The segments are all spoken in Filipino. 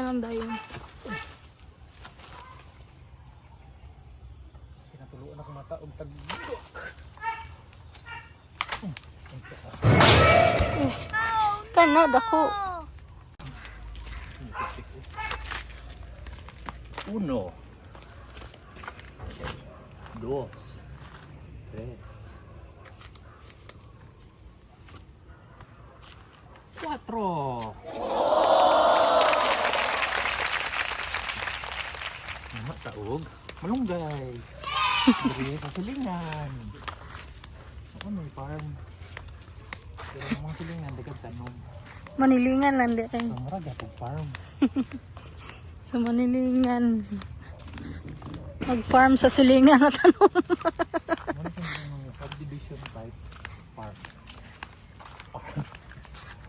lang dayon. Pinatuluan ako mata og tagdok. Kana dako. Uno. Dos. Tres. Cuatro. Taog. Malunggay. Dili sa silingan. Ano may farm? Pero ang mga silingan, dagat tanom. Manilingan lang di kay. Ang maraga pag farm. Sa manilingan. Mag-farm sa silingan at ano. Ano yung subdivision type farm?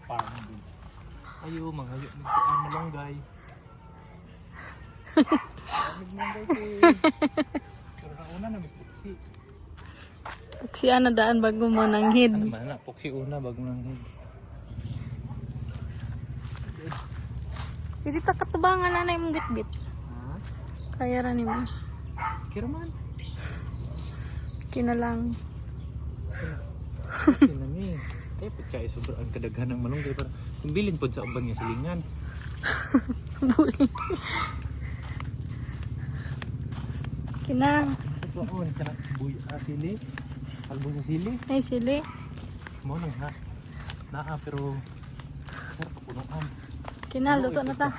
Farm din. Ayo, mga malunggay. Malunggay ko eh. Pero nauna na may puksi. Puksi na daan bago mo nanghid. Ano man na, puksi una bago nang hid. Dili ta katubangan na imong bitbit. Ha? Kaya ra nimo. Kira man. Kinalang. Kinami. Eh, pagka sobrang kadaghan ng malunggay para kumbilin po sa uban nga silingan. Kinang. Ito ako, nagkanak buy sili. Kalbo sa sili. Ay sili. Mo nang ha. Naa pero sir papunuan. Kinaluto na ta.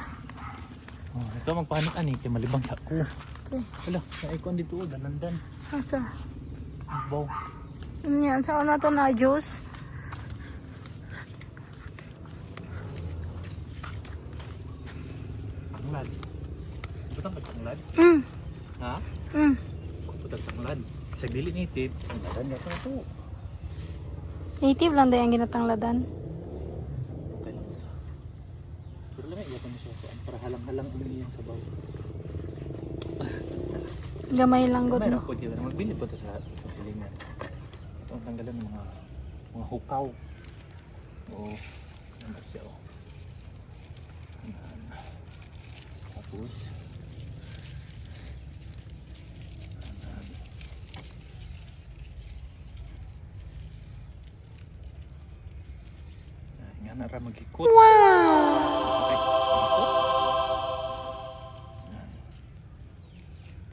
Oh, ito magpanik ani kay malibang sa ko. Okay. Wala, na icon dito dalandan. Asa? Baw. Yan, saan na to na juice? Tanglad. Butang ka tanglad? Ha? Butang tanglad. Sa dili ni tip, tangladan na to. Native lang dahil ang ginatangladan. Kalisa. Pero lang iya ko ni siya para halang-halang umiiyan sa baw. Gamay lang gud Mayroon no. po dito. Magbili po ito sa silingan. Ito ang tanggalan ng mga hukaw. Oo. Ano ba siya? Ayan. Tapos. Ayan. Nga na ra mag-ikot.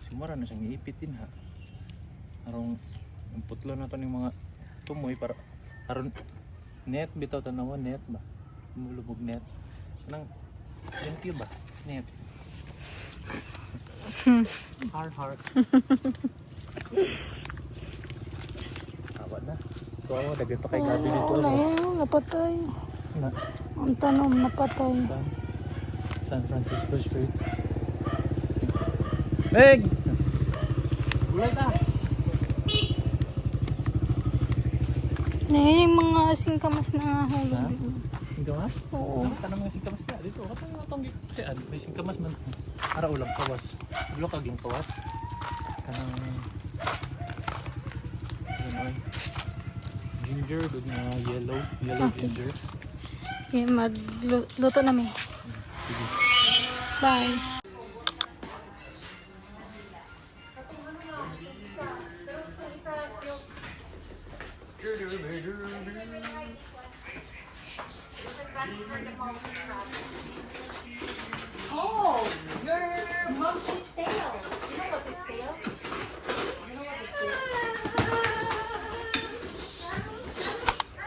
Sumara na siyang iipit din ha. Arong ang putlo na to ng mga tumoy para aron net bitaw tanawa net ba. Mulubog net. Nang empty ba? Net. Heart. Awa na. Kawawa daghan pa kay gabi dito. Wala yan, napatay. Na Ang tanom, napatay. San Francisco Street. Meg! Gulay ka! Nahin yung mga singkamas na hulog. Ha? Singkamas? Oo. Tanong nga singkamas ka dito. Katang atong gipsian. May singkamas man. Ara ulang kawas. Ulo kaging kawas. Kanang ano, ginger doon na yellow. Yellow Okay. ginger. Okay, magluto na may. Sige. Bye. Oh, your monkey's tail. You know what is tail? You know what is tail?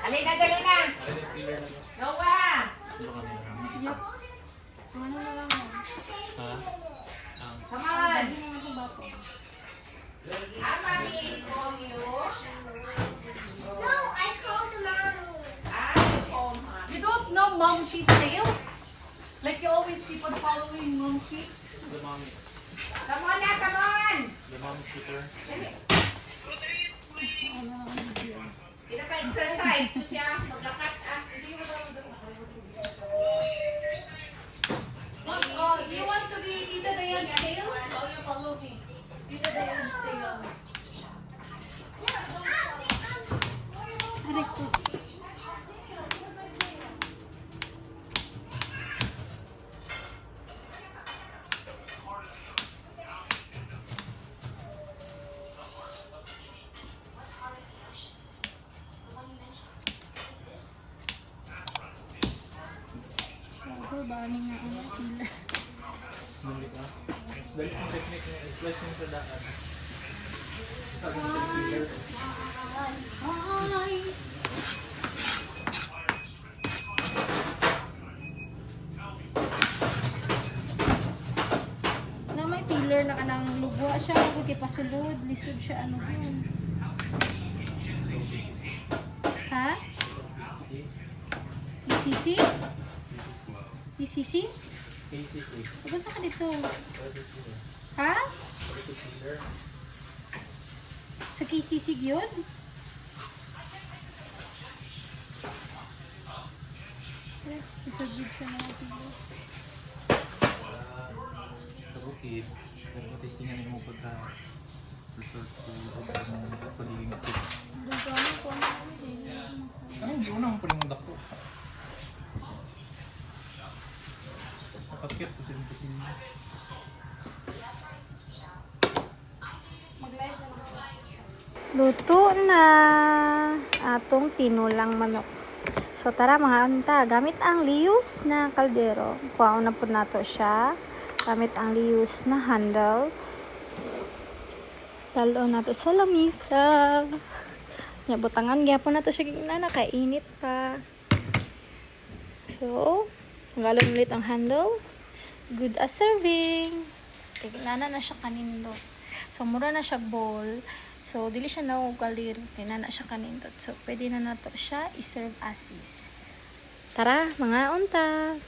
Halika, dali na. Noah! Yup. Ano na lang. Ha? Come on. I'm mommy call you. No, I called mommy. You call mom. You don't know monkey's tail? Like you always keep on following monkey? The mommy. Come on na, come on! The mommy shooter. Hindi pa exercise. Ito siya. Maglakat ah. Mom, you want to be Tita Diane's tail? Oh, you follow me. Tita Diane's tail. Aray ko. Simple ba ni nga ang pila? Dali ka. Dali ang technique niya. Slice mo sa daan. Ay! Na may pillar na kanang lugwa siya, kung kipasulod, lisod siya, ano yun. Ha? ECC? ECC? KCC. Punta ka dito. Ha? Sa KCC yun? Isagid sa mga pillar. Sa bukid, nagpatistingan mo pagka resort to pagiging active. Gagawin ko ano din. Ano hindi mo naman pa rin mong dako? Nakakit ko siya putin. Luto na atong tinulang manok. So tara mga anta, gamit ang lius na kaldero. Kuhaon na po nato siya. Gamit ang lius na handle. Dalo nato sa lamisa. Nya butangan gyapon nato siya na nakainit pa. So, tanggalon ulit ang handle. Good as serving. Tignan na siya kanindot. So mura na siya bowl. So, dili siya naugalir. Kaya na siya kanindot. So, pwede na nato siya i-serve as is. Tara, mga unta!